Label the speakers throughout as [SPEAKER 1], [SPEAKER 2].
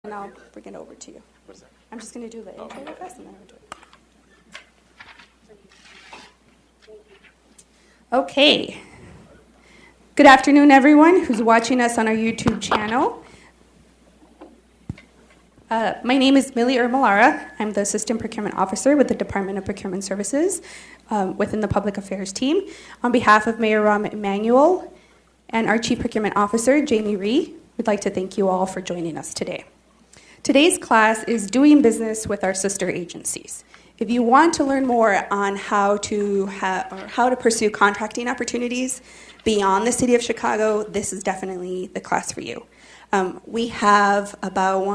[SPEAKER 1] And I'll bring it over to you.
[SPEAKER 2] What is that?
[SPEAKER 1] I'm just going to do the intro real fast and then I'll do it. Okay. Good afternoon, everyone who's watching us on our YouTube channel. My name is Millie Ermalara. I'm the Assistant Procurement Officer with the Department of Procurement Services within the Public Affairs team. On behalf of Mayor Rahm Emanuel and our Chief Procurement Officer, Jamie Rhee, we'd like to thank you all for joining us today. Today's class is doing business with our sister agencies. If you want to learn more on how to pursue contracting opportunities beyond the city of Chicago, this is definitely the class for you. We have about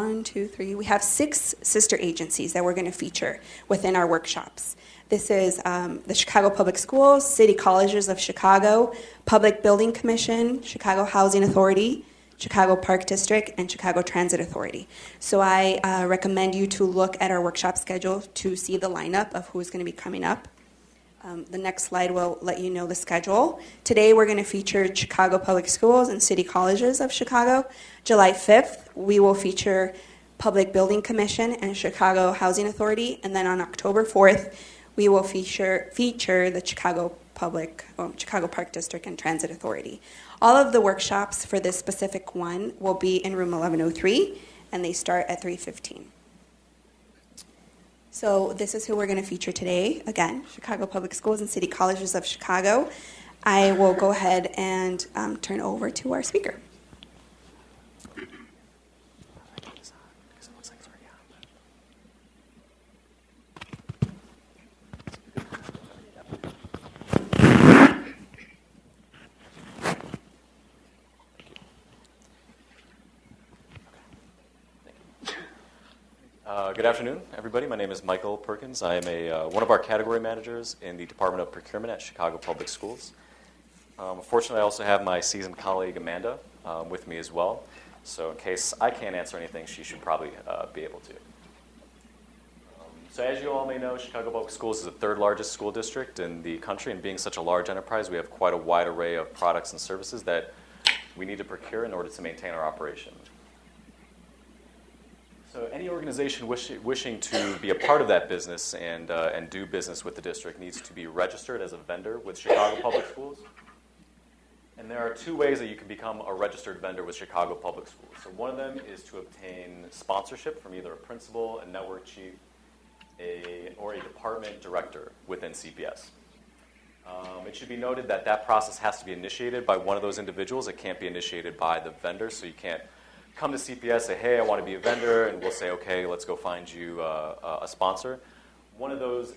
[SPEAKER 1] we have 6 sister agencies that we're going to feature within our workshops. This is the Chicago Public Schools, City Colleges of Chicago, Public Building Commission, Chicago Housing Authority, Chicago Park District, and Chicago Transit Authority. So I recommend you to look at our workshop schedule to see the lineup of who's going to be coming up. The next slide will let you know the schedule. Today we're going to feature Chicago Public Schools and City Colleges of Chicago. July 5th, we will feature Public Building Commission and Chicago Housing Authority. And then on October 4th, we will feature the Chicago Park District and Transit Authority. All of the workshops for this specific one will be in room 1103, and they start at 3:15. So this is who we're going to feature today. Again, Chicago Public Schools and City Colleges of Chicago. I will go ahead and turn over to our speaker.
[SPEAKER 2] Good afternoon, everybody. My name is Michael Perkins. I am one of our category managers in the Department of Procurement at Chicago Public Schools. Fortunately, I also have my seasoned colleague, Amanda, with me as well. So in case I can't answer anything, she should probably be able to. So as you all may know, Chicago Public Schools is the 3rd largest school district in the country, and being such a large enterprise, we have quite a wide array of products and services that we need to procure in order to maintain our operation. So any organization wishing to be a part of that business and do business with the district needs to be registered as a vendor with Chicago Public Schools. And there are 2 ways that you can become a registered vendor with Chicago Public Schools. So one of them is to obtain sponsorship from either a principal, a network chief, or a department director within CPS. It should be noted that that process has to be initiated by one of those individuals. It can't be initiated by the vendor, so you can't come to CPS, say, hey, I want to be a vendor, and we'll say, okay, let's go find you a sponsor. One of those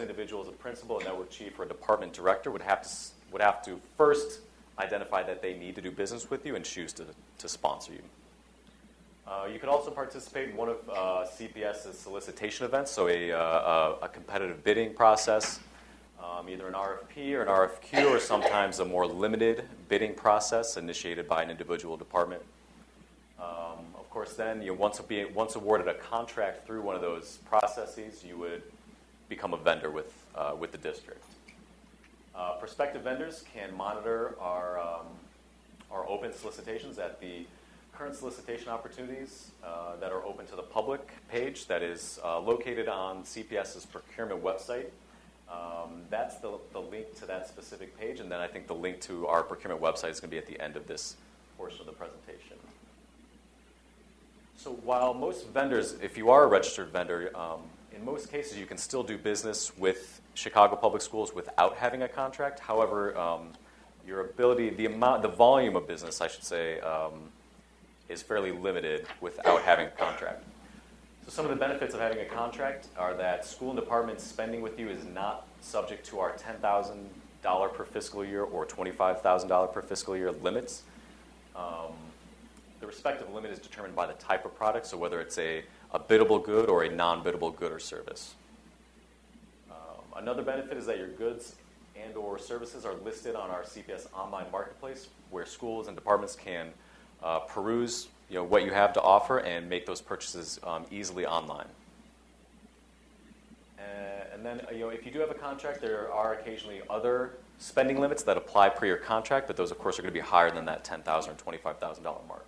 [SPEAKER 2] individuals, a principal, a network chief, or a department director, would have to first identify that they need to do business with you and choose to sponsor you. You could also participate in one of CPS's solicitation events, so a competitive bidding process, either an RFP or an RFQ, or sometimes a more limited bidding process initiated by an individual department. Of course, then, once awarded a contract through one of those processes, you would become a vendor with the district. Prospective vendors can monitor our open solicitations at the current solicitation opportunities that are open to the public page that is located on CPS's procurement website. That's the link to that specific page, and then I think the link to our procurement website is going to be at the end of this portion of the presentation. So while most vendors, if you are a registered vendor, in most cases you can still do business with Chicago Public Schools without having a contract. However, your ability, the volume of business, I should say, is fairly limited without having a contract. So some of the benefits of having a contract are that school and department spending with you is not subject to our $10,000 per fiscal year or $25,000 per fiscal year limits. The respective limit is determined by the type of product, so whether it's a biddable good or a non-biddable good or service. Another benefit is that your goods and or services are listed on our CPS online marketplace, where schools and departments can peruse what you have to offer and make those purchases easily online. And then if you do have a contract, there are occasionally other spending limits that apply per your contract, but those, of course, are going to be higher than that $10,000 or $25,000 mark.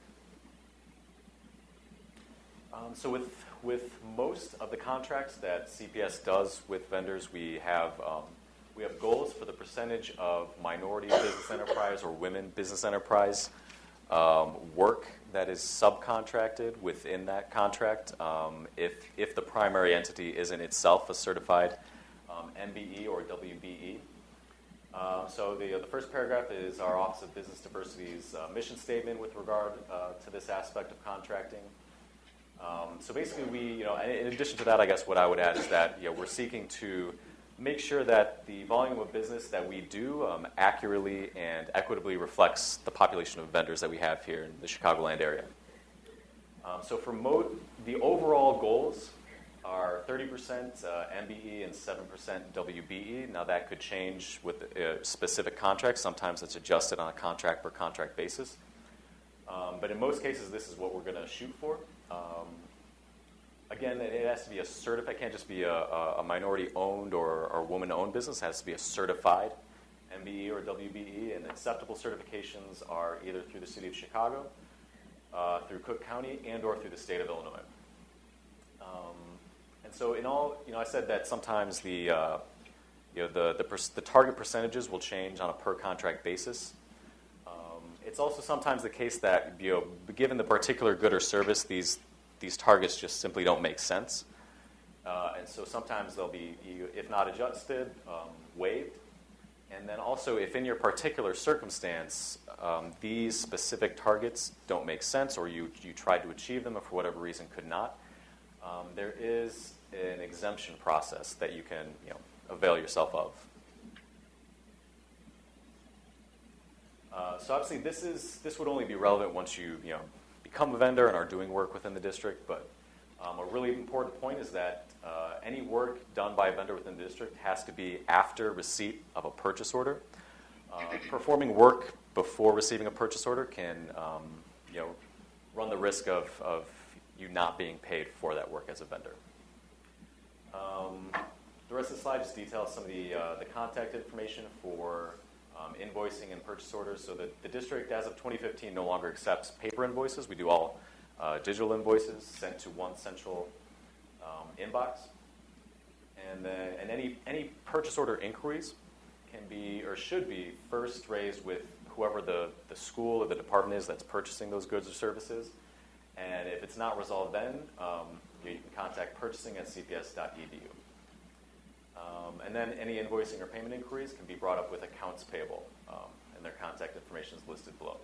[SPEAKER 2] So with most of the contracts that CPS does with vendors, we have goals for the percentage of minority business enterprise or women business enterprise work that is subcontracted within that contract. If the primary entity isn't itself a certified MBE or WBE. So the first paragraph is our Office of Business Diversity's mission statement with regard to this aspect of contracting. So basically, we, in addition to that, I guess what I would add is that we're seeking to make sure that the volume of business that we do accurately and equitably reflects the population of vendors that we have here in the Chicagoland area. So for the overall goals are 30% MBE and 7% WBE. Now that could change with specific contracts. Sometimes it's adjusted on a contract per contract basis. But in most cases, this is what we're going to shoot for. Again, it has to be a certified. It can't just be a minority-owned or woman-owned business. It has to be a certified MBE or WBE, and acceptable certifications are either through the City of Chicago, through Cook County, and/or through the State of Illinois. And so, in all, I said that sometimes the target percentages will change on a per contract basis. It's also sometimes the case that given the particular good or service, these targets just simply don't make sense. And so sometimes they'll be, if not adjusted, waived. And then also, if in your particular circumstance, these specific targets don't make sense, or you tried to achieve them, or for whatever reason could not, there is an exemption process that you can avail yourself of. So obviously, this would only be relevant once you become a vendor and are doing work within the district. But a really important point is that any work done by a vendor within the district has to be after receipt of a purchase order. Performing work before receiving a purchase order can run the risk of you not being paid for that work as a vendor. The rest of the slide just details some of the contact information for invoicing and purchase orders. So the district, as of 2015, no longer accepts paper invoices. We do all digital invoices sent to one central inbox. And any purchase order inquiries can be or should be first raised with whoever the school or the department is that's purchasing those goods or services. And if it's not resolved then, you can contact purchasing at cps.edu. And then any invoicing or payment inquiries can be brought up with accounts payable, and their contact information is listed below.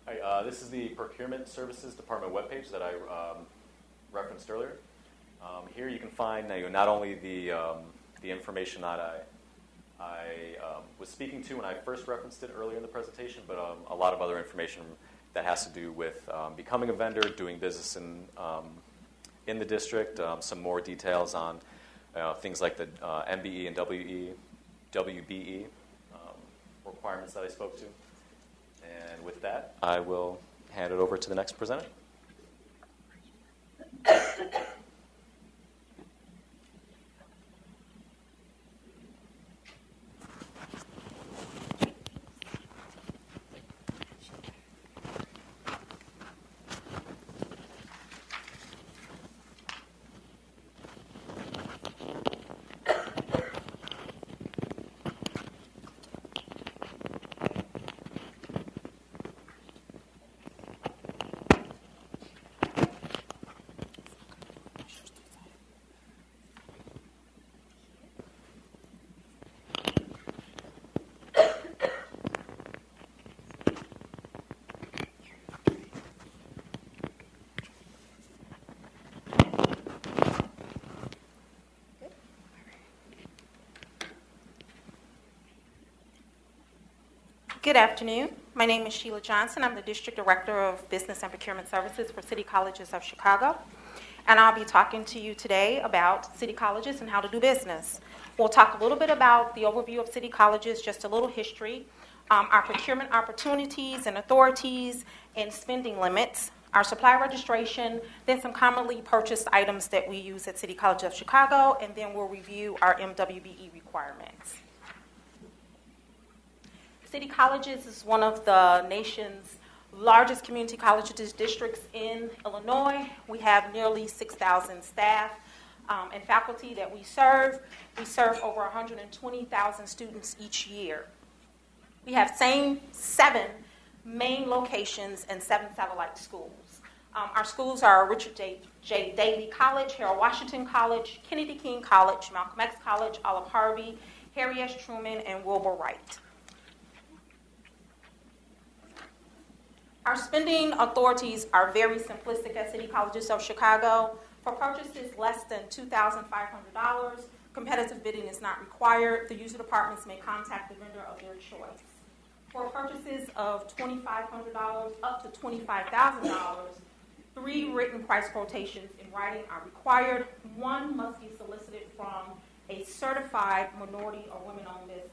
[SPEAKER 2] All right, this is the Procurement Services Department webpage that I referenced earlier. Here you can find not only the information that I was speaking to when I first referenced it earlier in the presentation, but a lot of other information that has to do with becoming a vendor, doing business in the district, some more details on things like the MBE and WBE requirements that I spoke to. And with that, I will hand it over to the next presenter.
[SPEAKER 3] Good afternoon. My name is Sheila Johnson. I'm the District Director of Business and Procurement Services for City Colleges of Chicago. And I'll be talking to you today about city colleges and how to do business. We'll talk a little bit about the overview of city colleges, just a little history, our procurement opportunities and authorities and spending limits, our supply registration, then some commonly purchased items that we use at City College of Chicago, and then we'll review our MWBE requirements. City Colleges is one of the nation's largest community college districts in Illinois. We have nearly 6,000 staff and faculty that we serve. We serve over 120,000 students each year. We have 7 main locations and 7 satellite schools. Our schools are Richard J. Daley College, Harold Washington College, Kennedy King College, Malcolm X College, Olive Harvey, Harry S. Truman, and Wilbur Wright. Our spending authorities are very simplistic at City Colleges of Chicago. For purchases less than $2,500, competitive bidding is not required. The user departments may contact the vendor of their choice. For purchases of $2,500 up to $25,000, 3 written price quotations in writing are required. 1 must be solicited from a certified minority or women-owned business.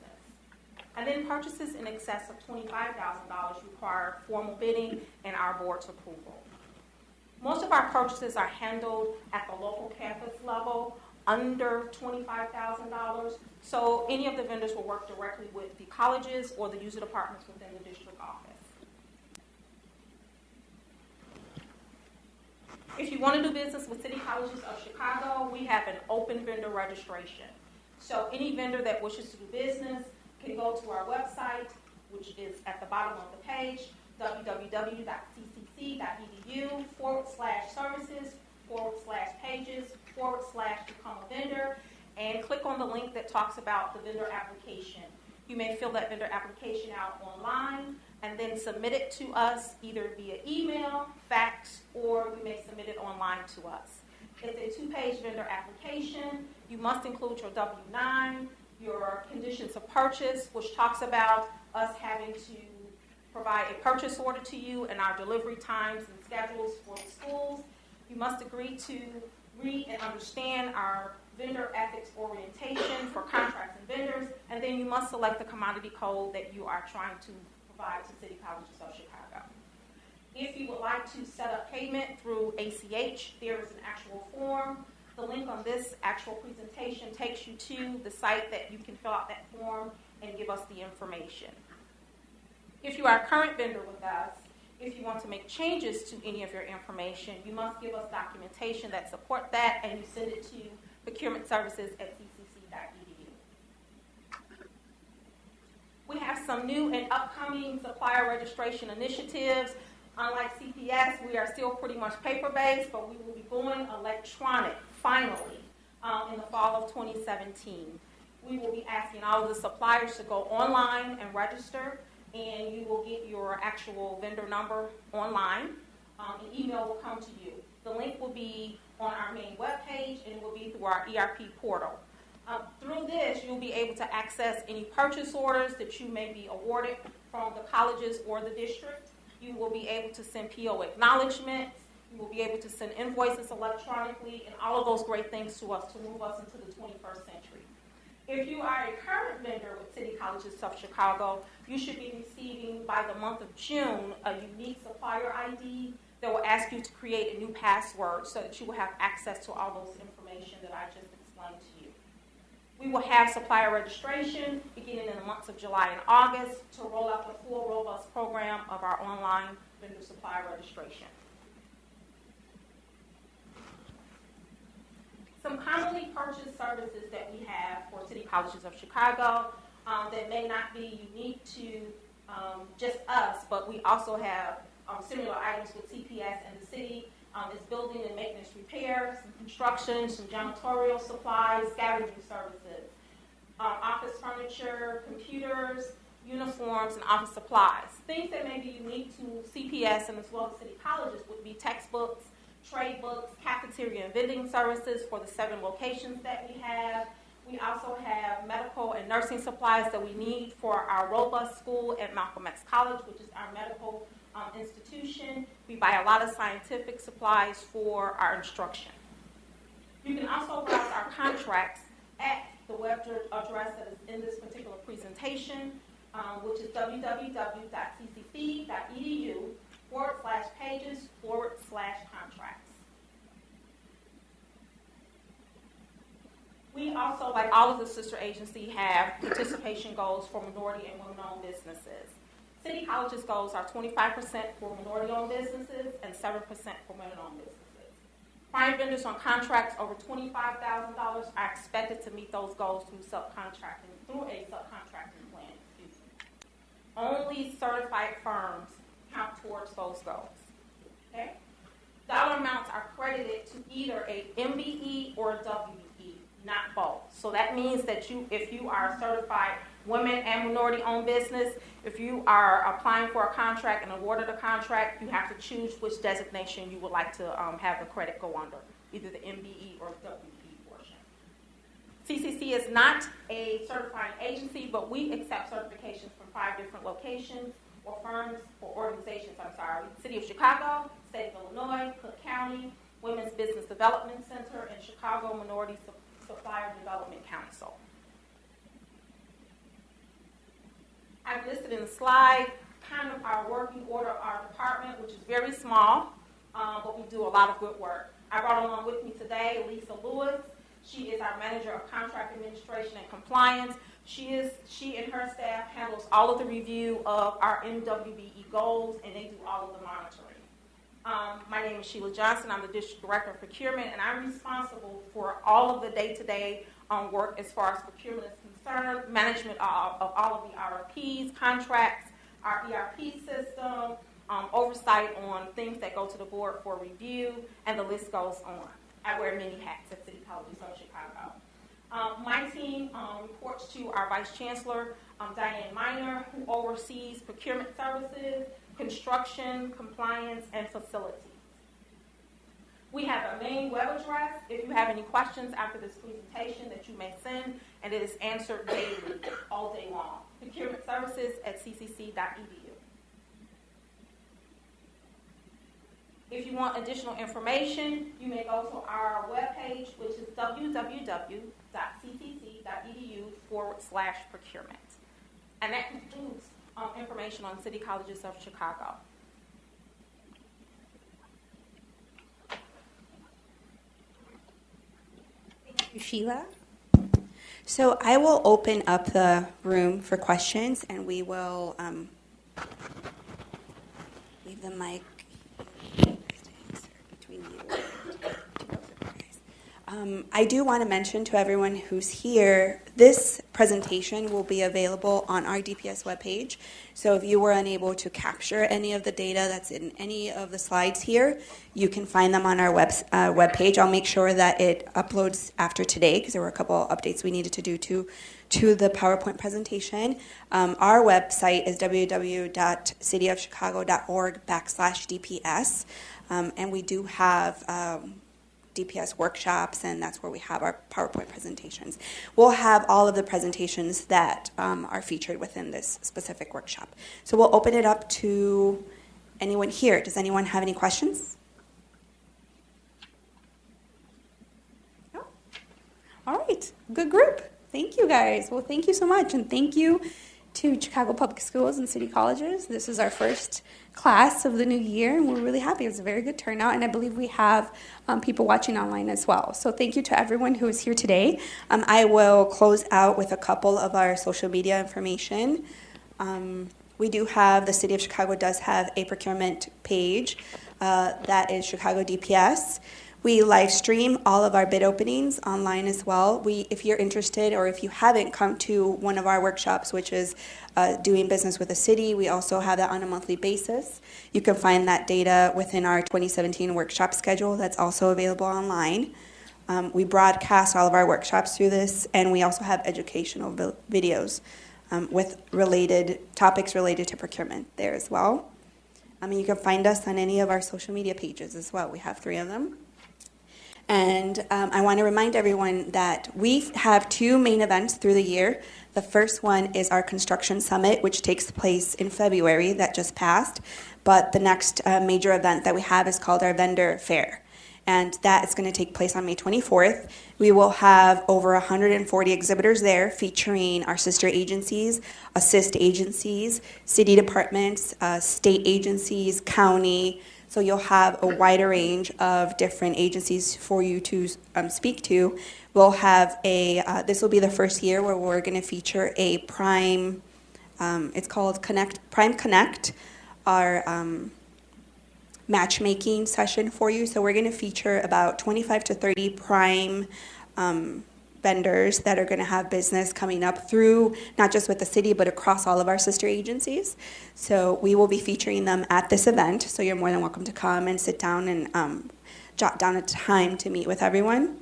[SPEAKER 3] And then purchases in excess of $25,000 require formal bidding and our board's approval. Most of our purchases are handled at the local campus level under $25,000. So any of the vendors will work directly with the colleges or the user departments within the district office. If you want to do business with City Colleges of Chicago, we have an open vendor registration. So any vendor that wishes to do business can go to our website, which is at the bottom of the page, www.ccc.edu/services/pages/become a vendor, and click on the link that talks about the vendor application. You may fill that vendor application out online and then submit it to us either via email, fax, or you may submit it online to us. It's a 2-page vendor application. You must include your W-9, your conditions of purchase, which talks about us having to provide a purchase order to you and our delivery times and schedules for the schools. You must agree to read and understand our vendor ethics orientation for contracts and vendors, and then you must select the commodity code that you are trying to provide to City Colleges of Chicago. If you would like to set up payment through ACH, there is an actual form. The link on this actual presentation takes you to the site that you can fill out that form and give us the information. If you are a current vendor with us, if you want to make changes to any of your information, you must give us documentation that support that, and you send it to Procurement Services at ccc.edu. We have some new and upcoming supplier registration initiatives. Unlike CPS, we are still pretty much paper-based, but we will be going electronic, finally, in the fall of 2017. We will be asking all of the suppliers to go online and register, and you will get your actual vendor number online. An email will come to you. The link will be on our main webpage, and it will be through our ERP portal. Through this, you'll be able to access any purchase orders that you may be awarded from the colleges or the district. You will be able to send PO acknowledgments. You will be able to send invoices electronically, and all of those great things to us to move us into the 21st century. If you are a current vendor with City Colleges of Chicago, you should be receiving by the month of June a unique supplier ID that will ask you to create a new password so that you will have access to all those information that I just explained to you. We will have supplier registration beginning in the months of July and August to roll out the full robust program of our online vendor supplier registration. Some commonly purchased services that we have for City Colleges of Chicago that may not be unique to just us, but we also have similar items with CPS and the city. Is building and maintenance repairs, some construction, some janitorial supplies, scavenging services, office furniture, computers, uniforms, and office supplies. Things that may be unique to CPS and as well as City Colleges would be textbooks, trade books, cafeteria and vending services for the 7 locations that we have. We also have medical and nursing supplies that we need for our robust school at Malcolm X College, which is our medical institution. We buy a lot of scientific supplies for our instruction. You can also browse our contracts at the web address that is in this particular presentation, which is www.ccc.edu/pages/contracts. We also, like all of the sister agencies, have participation goals for minority and women-owned businesses. City College's goals are 25% for minority-owned businesses and 7% for women-owned businesses. Prime vendors on contracts over $25,000 are expected to meet those goals through a subcontracting plan. Only certified firms count towards those goals. Okay? Dollar amounts are credited to either a MBE or a WBE, not both. So that means that if you are a certified women and minority-owned business, if you are applying for a contract and awarded a contract, you have to choose which designation you would like to have the credit go under, either the MBE or WBE portion. CCC is not a certifying agency, but we accept certifications from 5 different locations or firms or organizations, City of Chicago, State of Illinois, Cook County, Women's Business Development Center, and Chicago Minority Supplier Development Council. I've listed in the slide kind of our working order of our department, which is very small, but we do a lot of good work. I brought along with me today Lisa Lewis. She is our Manager of Contract Administration and Compliance. She and her staff handles all of the review of our MWBE goals, and they do all of the monitoring. My name is Sheila Johnson. I'm the District Director of Procurement, and I'm responsible for all of the day-to-day work as far as procurement is concerned, management of all of the RFPs, contracts, our ERP system, oversight on things that go to the board for review, and the list goes on. I wear many hats at City Colleges of Chicago. My team reports to our Vice Chancellor, Diane Miner, who oversees procurement services, construction, compliance, and facilities. We have a main web address if you have any questions after this presentation that you may send, and it is answered daily, all day long. procurementservices@ccc.edu. If you want additional information, you may go to our webpage, which is www.ccc.edu/procurement. And that includes information on City Colleges of Chicago.
[SPEAKER 1] Thank you, Sheila. So I will open up the room for questions, and we will leave the mic between you. I do want to mention to everyone who's here, this presentation will be available on our DPS webpage. So if you were unable to capture any of the data that's in any of the slides here, you can find them on our webpage. I'll make sure that it uploads after today because there were a couple updates we needed to do to the PowerPoint presentation. Our website is www.cityofchicago.org/DPS. And we do have DPS workshops, and that's where we have our PowerPoint presentations. We'll have all of the presentations that are featured within this specific workshop. So we'll open it up to anyone here. Does anyone have any questions? No? All right. Good group. Thank you, guys. Well, thank you so much, and thank you to Chicago Public Schools and City Colleges. This is our first class of the new year, and we're really happy. It was a very good turnout, and I believe we have people watching online as well. So thank you to everyone who is here today. I will close out with a couple of our social media information. We do have, the City of Chicago does have a procurement page that is Chicago DPS. We live stream all of our bid openings online as well. If you're interested, or if you haven't come to one of our workshops, which is doing business with a city, we also have that on a monthly basis. You can find that data within our 2017 workshop schedule that's also available online. We broadcast all of our workshops through this, and we also have educational videos with topics related to procurement there as well. You can find us on any of our social media pages as well. We have 3 of them. And I want to remind everyone that we have 2 main events through the year. The first one is our Construction Summit, which takes place in February, that just passed. But the next major event that we have is called our Vendor Fair. And that is going to take place on May 24th. We will have over 140 exhibitors there featuring our sister agencies, assist agencies, city departments, state agencies, county. So you'll have a wider range of different agencies for you to speak to. We'll have this will be the first year where we're going to feature a prime It's called Prime Connect, our matchmaking session for you. So we're going to feature about 25 to 30 prime vendors that are going to have business coming up through, not just with the city, but across all of our sister agencies. So we will be featuring them at this event. So you're more than welcome to come and sit down and jot down a time to meet with everyone.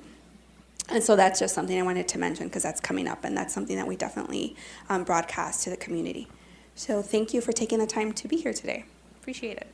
[SPEAKER 1] And so that's just something I wanted to mention because that's coming up, and that's something that we definitely broadcast to the community. So thank you for taking the time to be here today. Appreciate it.